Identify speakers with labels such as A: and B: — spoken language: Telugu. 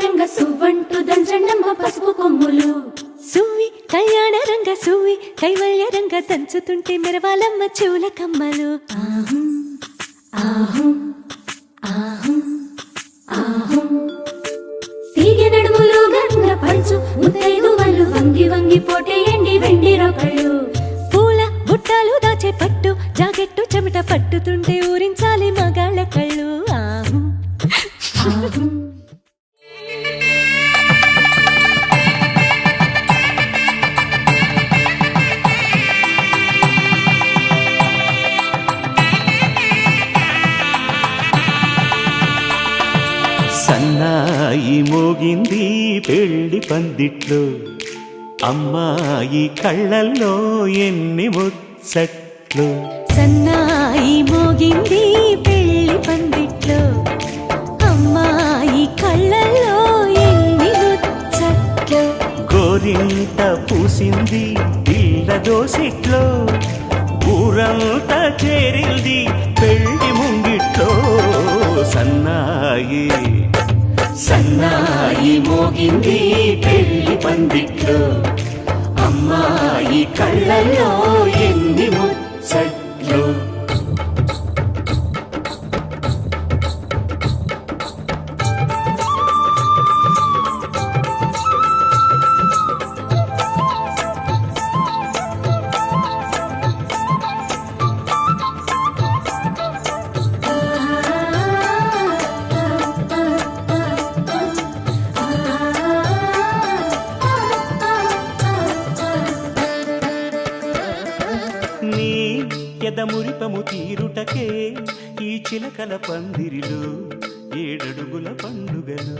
A: రంగ సువ్వంటూ దంచండమ్మ పసుపు కొమ్ములు.
B: సువ్వి కళ్యాణ రంగ సువ్వి కైవల్య రంగ దంచుతుంటే మెరవాలమ్మ చెవుల కమ్మలు.
A: ఆహు ఆహు ఆహు ఆహు తీగె నడుములు గంగ పంచు ముత్తైదువలు వంగి వంగి పోటేయండి వెండి రొకళ్ళు.
B: పూల బుట్టాలు దాచే పట్టు జాకెట్టు చెమట పట్టుతుంటే ఊరించాలి మగాళ్ళ కళ్ళు. ఆహు
A: ఆహు
C: సన్నాయి మోగింది పెళ్లి పందిట్లో, అమ్మాయి కళ్ళల్లో ఎన్ని ముచ్చట్లు.
B: సన్నాయి మోగింది పెళ్లి పందిట్లో, అమ్మాయి కళ్ళల్లో ఎన్ని ముచ్చట్లు.
C: గోరింట పూసింది పిల్ల దోసిట్లో, ఊరంతా చేరింది పెళ్లి ముంగిట్లో. సన్నాయి సన్నాయి మోగింది పెళ్లి పందిట్లో, అమ్మాయి కళ్ళల్లో ఎన్ని ముచ్చట్లు. నీ ఎదమురిపము తీరుటకే ఈ చిలకల పందిరిలో 7 అడుగుల పండుగలు.